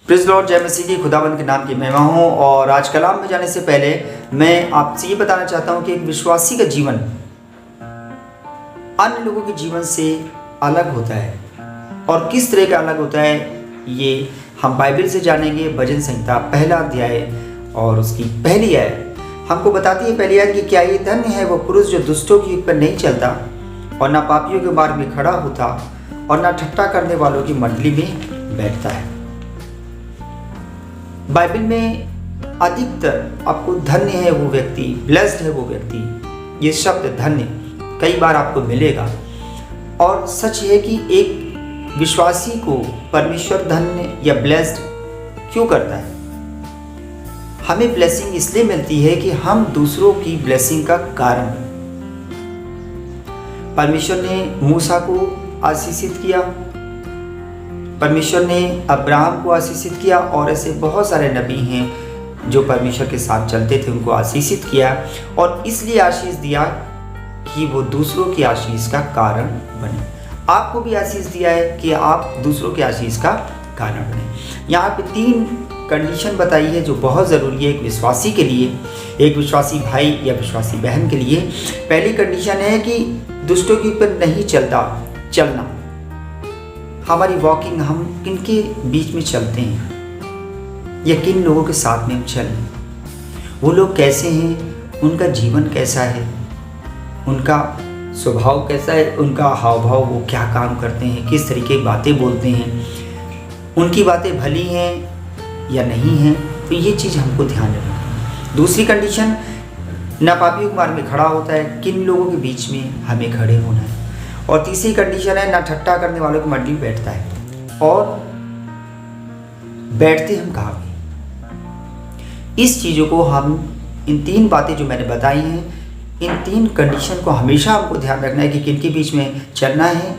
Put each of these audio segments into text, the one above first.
Praise Lord, जय मसीह की। खुदावंद के नाम की महिमा हो। और आज कलाम में जाने से पहले मैं आपसे ये बताना चाहता हूँ कि एक विश्वासी का जीवन अन्य लोगों के जीवन से अलग होता है। और किस तरह का अलग होता है ये हम बाइबल से जानेंगे। भजन संहिता पहला अध्याय और उसकी पहली आयत हमको बताती है। पहली आयत कि क्या ये धन्य है वो पुरुष जो दुष्टों की युग पर नहीं चलता और ना पापियों के मार्ग में खड़ा होता और ना ठट्ठा करने वालों की मंडली में बैठता है। बाइबल में अधिकतर आपको धन्य है वो व्यक्ति, ब्लेस्ड है वो व्यक्ति, ये शब्द धन्य कई बार आपको मिलेगा। और सच है कि एक विश्वासी को परमेश्वर धन्य या ब्लेस्ड क्यों करता है। हमें ब्लेसिंग इसलिए मिलती है कि हम दूसरों की ब्लेसिंग का कारण बने। परमेश्वर ने मूसा को आशीषित किया, परमेश्वर ने अब्राहम को आशीषित किया और ऐसे बहुत सारे नबी हैं जो परमेश्वर के साथ चलते थे, उनको आशीषित किया और इसलिए आशीष दिया कि वो दूसरों की आशीष का कारण बने। आपको भी आशीष दिया है कि आप दूसरों की आशीष का कारण बने। यहाँ पे 3 कंडीशन बताई है जो बहुत ज़रूरी है एक विश्वासी के लिए, एक विश्वासी भाई या विश्वासी बहन के लिए। पहली कंडीशन है कि दुष्टों के ऊपर नहीं चलना। हमारी वॉकिंग, हम किन के बीच में चलते हैं या किन लोगों के साथ में हम चलें, वो लोग कैसे हैं, उनका जीवन कैसा है, उनका स्वभाव कैसा है, उनका हाव भाव, वो क्या काम करते हैं, किस तरीके की बातें बोलते हैं, उनकी बातें भली हैं या नहीं हैं। तो ये चीज़ हमको ध्यान रखना है। दूसरी कंडीशन, ना पापियों के मार्ग में खड़ा होता है, किन लोगों के बीच में हमें खड़े होना है। और तीसरी कंडीशन है, ना ठट्ठा करने वालों की मंडली बैठता है। और बैठते हम कहाँ पे, इस चीज़ों को हम, इन 3 बातें जो मैंने बताई हैं, इन 3 कंडीशन को हमेशा हमको ध्यान रखना है कि किन के बीच में चलना है,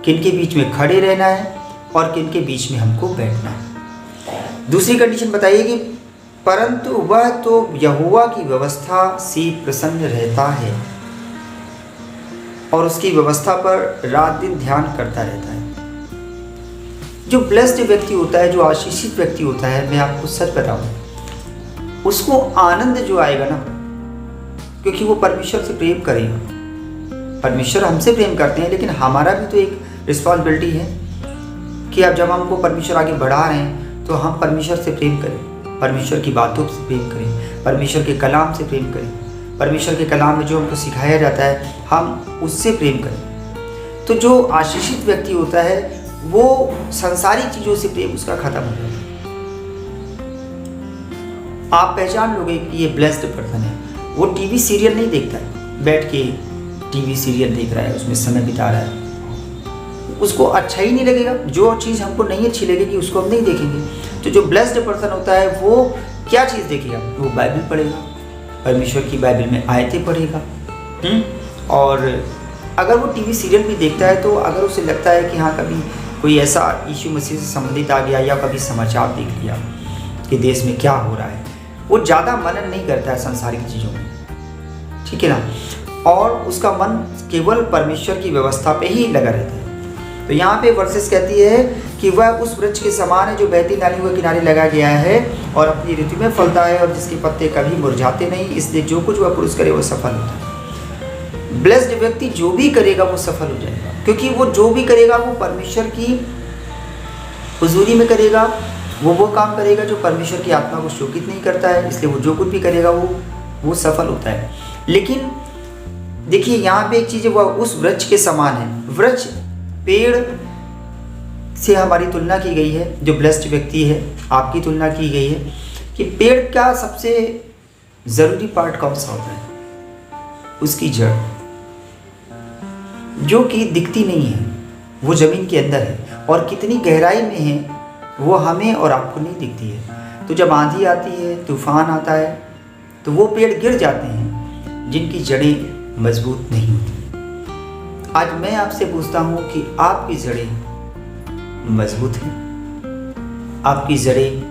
किन के बीच में खड़े रहना है और किन के बीच में हमको बैठना है। दूसरी कंडीशन बताइए कि परंतु वह तो यहोवा की व्यवस्था से प्रसन्न रहता है और उसकी व्यवस्था पर रात दिन ध्यान करता रहता है। जो ब्लेस्ड व्यक्ति होता है, जो आशीषित व्यक्ति होता है, मैं आपको सच बताऊं, उसको आनंद जो आएगा ना, क्योंकि वो परमेश्वर से प्रेम करेगा। परमेश्वर हमसे प्रेम करते हैं, लेकिन हमारा भी तो एक रिस्पॉन्सिबिलिटी है कि अब जब हमको परमेश्वर आगे बढ़ा रहे हैं तो हम परमेश्वर से प्रेम करें, परमेश्वर की बातों से प्रेम करें, परमेश्वर के कलाम से प्रेम करें, परमेश्वर के कलाम में जो हमको सिखाया जाता है हम उससे प्रेम करें। तो जो आशीषित व्यक्ति होता है वो संसारी चीज़ों से प्रेम उसका खत्म हो जाता है। आप पहचान लोगे कि ये ब्लेस्ड पर्सन है। वो टीवी सीरियल नहीं देखता है, बैठ के टीवी सीरियल देख रहा है, उसमें समय बिता रहा है, उसको अच्छा ही नहीं लगेगा। जो चीज़ हमको नहीं अच्छी लगेगी उसको हम नहीं देखेंगे। तो जो ब्लेस्ड पर्सन होता है वो क्या चीज़ देखेगा, वो बाइबल पढ़ेगा, परमेश्वर की बाइबल में आयतें पढ़ेगा। और अगर वो टीवी सीरियल भी देखता है तो अगर उसे लगता है कि हाँ कभी कोई ऐसा यीशु मसीह से संबंधित आ गया या कभी समाचार देख लिया कि देश में क्या हो रहा है, वो ज़्यादा मनन नहीं करता है सांसारिक चीज़ों में, ठीक है ना। और उसका मन केवल परमेश्वर की व्यवस्था पे ही लगा रहता है। तो यहाँ पे वर्सेस कहती है कि वह उस वृक्ष के समान है जो बहती नालियों के किनारे लगा गया है और अपनी ऋतु में फलता है और जिसके पत्ते कभी मुरझाते नहीं, इसलिए जो कुछ वह पुरुष करे वो सफल होता है। ब्लेस्ड व्यक्ति जो भी करेगा वो सफल हो जाएगा, क्योंकि वो जो भी करेगा वो परमेश्वर की हुजूरी में करेगा। वो काम करेगा जो परमेश्वर की आत्मा को शोकित नहीं करता है, इसलिए वो जो कुछ भी करेगा वो सफल होता है। लेकिन देखिए यहाँ पे एक चीज़ है, वह उस वृक्ष के समान है। वृक्ष, पेड़ से हमारी तुलना की गई है। जो ब्लेस्ड व्यक्ति है आपकी तुलना की गई है कि पेड़ का सबसे ज़रूरी पार्ट कौन सा होता है, उसकी जड़, जो कि दिखती नहीं है, वो ज़मीन के अंदर है और कितनी गहराई में है वो हमें और आपको नहीं दिखती है। तो जब आंधी आती है, तूफान आता है, तो वो पेड़ गिर जाते हैं जिनकी जड़ें मजबूत नहीं होती। आज मैं आपसे पूछता हूँ कि आपकी जड़ें मजबूत हैं, आपकी जड़ें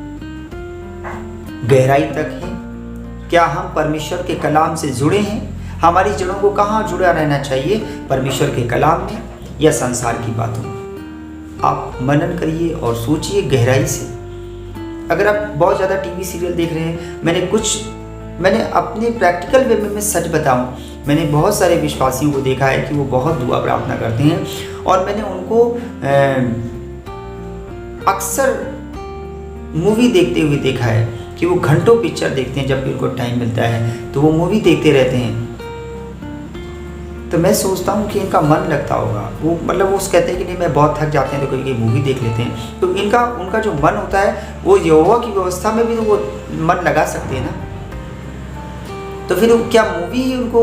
गहराई तक हैं? क्या हम परमेश्वर के कलाम से जुड़े हैं? हमारी जड़ों को कहाँ जुड़ा रहना चाहिए, परमेश्वर के कलाम में या संसार की बातों में? आप मनन करिए और सोचिए गहराई से अगर आप बहुत ज़्यादा टीवी सीरियल देख रहे हैं, मैंने अपने प्रैक्टिकल वे में मैं सच बताऊं, मैंने बहुत सारे विश्वासियों को देखा है कि वो बहुत दुआ प्रार्थना करते हैं और मैंने उनको अक्सर मूवी देखते हुए देखा है कि वो घंटों पिक्चर देखते हैं। जब भी उनको टाइम मिलता है तो वो मूवी देखते रहते हैं। तो मैं सोचता हूँ कि इनका मन लगता होगा, वो मतलब वो कहते हैं कि नहीं मैं बहुत थक जाते हैं तो कोई मूवी देख लेते हैं। तो उनका जो मन होता है वो यहोवा की व्यवस्था में भी तो वो मन लगा सकते हैं ना। तो फिर क्या मूवी ही उनको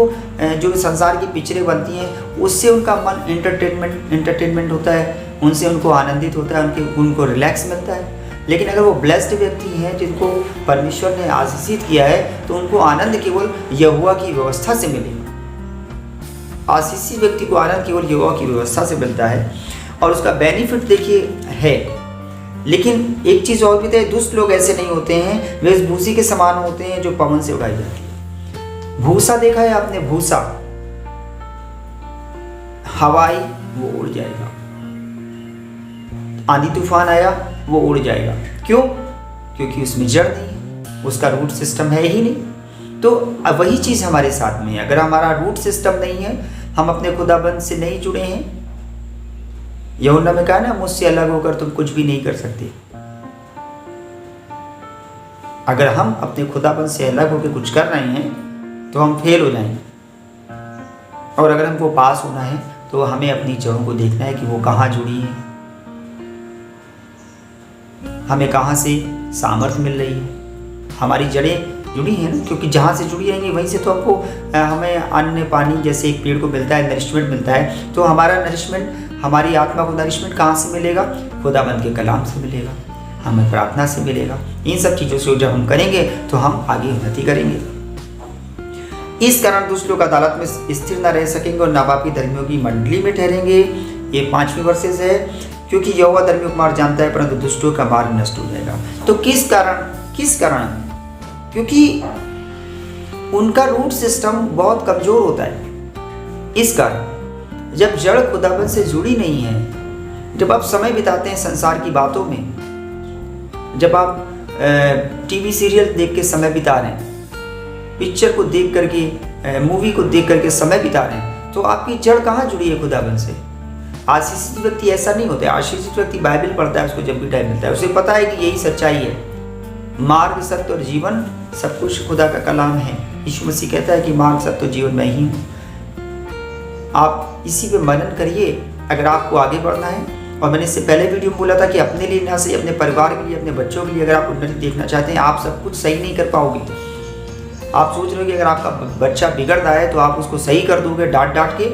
जो संसार की पिक्चरें बनती हैं उससे उनका मन एंटरटेनमेंट होता है, उनसे उनको आनंदित होता है, उनको रिलैक्स मिलता है। लेकिन अगर वो ब्लेस्ड व्यक्ति हैं जिनको परमेश्वर ने आशीषित किया है तो उनको आनंद केवल यहोवा की व्यवस्था से मिलेगा। आशीषित व्यक्ति को आनंद केवल यहोवा की व्यवस्था से मिलता है और उसका बेनिफिट देखिए है। लेकिन एक चीज़ और भी है, दुष्ट लोग ऐसे नहीं होते हैं, वे उस भूसी के समान होते हैं जो पवन से उगाई जाती है। भूसा देखा है आपने? भूसा हवाई वो उड़ जाएगा, आंधी तूफान आया वो उड़ जाएगा। क्यों? क्योंकि उसमें जड़ नहीं है, उसका रूट सिस्टम है ही नहीं। तो वही चीज़ हमारे साथ में है। अगर हमारा रूट सिस्टम नहीं है, हम अपने खुदाबंद से नहीं जुड़े हैं, यूहन्ना में कहा ना मुझसे अलग होकर तुम कुछ भी नहीं कर सकते। अगर हम अपने खुदाबंद से अलग होकर कुछ कर रहे हैं तो हम फेल हो जाएंगे। और अगर हमको पास होना है तो हमें अपनी जड़ों को देखना है कि वो कहाँ जुड़ी है, हमें कहाँ से सामर्थ्य मिल रही है। हमारी जड़ें जुड़ी हैं ना, क्योंकि जहाँ से जुड़ी रहेंगी वहीं से तो हमको हमें अन्न पानी जैसे एक पेड़ को मिलता है, नरिशमेंट मिलता है। तो हमारा नरिशमेंट, हमारी आत्मा को नरिशमेंट कहाँ से मिलेगा? खुदाबंद के कलाम से मिलेगा, हमें प्रार्थना से मिलेगा। इन सब चीज़ों से जब हम करेंगे तो हम आगे उन्नति करेंगे। इस कारण दुष्ट लोग अदालत में स्थिर न रह सकेंगे और नापापी धर्मियों की मंडली में ठहरेंगे। ये 5वीं वर्सेस है, क्योंकि यहोवा धर्मियों को मार्ग जानता है परंतु दुष्टों का मार्ग नष्ट हो जाएगा। तो किस कारण? क्योंकि उनका रूट सिस्टम बहुत कमजोर होता है। इस कारण जब जड़ खुदाबंद से जुड़ी नहीं है, जब आप समय बिताते हैं संसार की बातों में, जब आप टीवी सीरियल देख के समय बिता रहे हैं, पिक्चर को देख करके, मूवी को देख करके समय बिता रहे हैं, तो आपकी जड़ कहाँ जुड़ी है खुदाबंद से? आशीषित व्यक्ति ऐसा नहीं होता है। आशीषित व्यक्ति बाइबल पढ़ता है, उसको जब भी टाइम मिलता है, उसे पता है कि यही सच्चाई है, मार्ग सत्य और जीवन सब कुछ खुदा का कलाम है। यीशु मसीह कहता है कि मार्ग सत्य और जीवन मैं ही हूँ। आप इसी पे मनन करिए अगर आपको आगे बढ़ना है। और मैंने इससे पहले वीडियो में बोला था कि अपने लिए ना सही, अपने परिवार के लिए, अपने बच्चों के लिए अगर आप उन्नति देखना चाहते हैं, आप सब कुछ सही नहीं कर पाओगे। आप सोच रहे हो कि अगर आपका बच्चा बिगड़ रहा है तो आप उसको सही कर दोगे डांट के,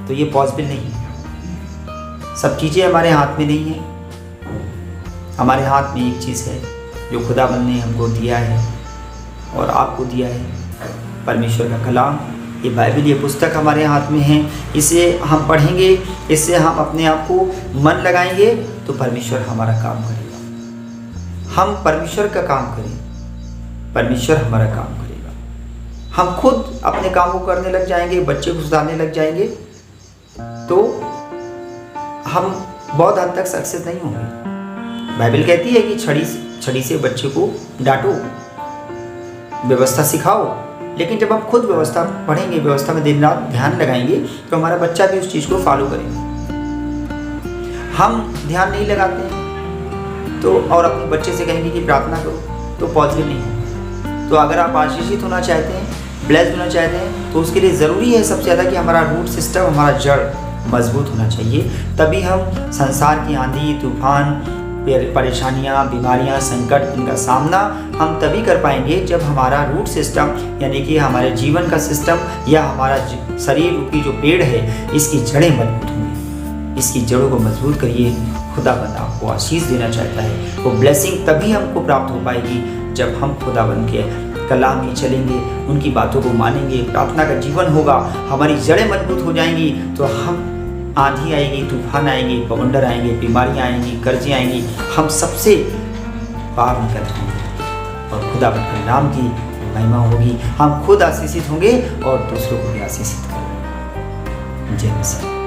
तो ये पॉसिबल नहीं है। सब चीज़ें हमारे हाथ में नहीं है। हमारे हाथ में एक चीज़ है जो खुदाबंद ने हमको दिया है और आपको दिया है, परमेश्वर का कलाम। ये बाइबल, ये पुस्तक हमारे हाथ में है। इसे हम पढ़ेंगे, इससे हम अपने आप को मन लगाएंगे तो परमेश्वर हमारा काम करेगा। हम परमेश्वर का काम करें, परमेश्वर हमारा काम करेगा। हम खुद अपने काम को करने लग जाएंगे, बच्चे को सुधारने लग जाएंगे, तो हम बहुत हद तक सक्सेस नहीं होंगे। बाइबल कहती है कि छड़ी से बच्चे को डांटो, व्यवस्था सिखाओ। लेकिन जब हम खुद व्यवस्था पढ़ेंगे, व्यवस्था में दिन रात ध्यान लगाएंगे, तो हमारा बच्चा भी उस चीज़ को फॉलो करेगा। हम ध्यान नहीं लगाते हैं तो और अपने बच्चे से कहेंगे कि प्रार्थना करो, तो पॉजिटिव नहीं है। तो अगर आप आशीषित होना चाहते हैं, ब्लेस्ड होना चाहते हैं, तो उसके लिए ज़रूरी है सबसे ज़्यादा कि हमारा रूट सिस्टम, हमारा जड़ मजबूत होना चाहिए। तभी हम संसार की आंधी तूफान, परेशानियाँ, बीमारियाँ, संकट, इनका सामना हम तभी कर पाएंगे जब हमारा रूट सिस्टम, यानी कि हमारे जीवन का सिस्टम या हमारा शरीर की जो पेड़ है, इसकी जड़ें मजबूत होंगी। इसकी जड़ों को मजबूत करिए। खुदाबंद आपको आशीष देना चाहता है। वो ब्लेसिंग तभी हमको प्राप्त हो पाएगी जब हम खुदाबंद के कलाम में चलेंगे, उनकी बातों को मानेंगे, प्रार्थना का जीवन होगा, हमारी जड़ें मजबूत हो जाएंगी, तो हम आंधी आएगी, तूफान आएंगे, बवंडर आएंगे, बीमारियां आएंगी, कर्जें आएंगी, हम सबसे पार निकल जाएंगे और खुदावंद के नाम की महिमा होगी। हम खुद आशीषित होंगे और दूसरों को भी आशीषित करेंगे। जय मसीह।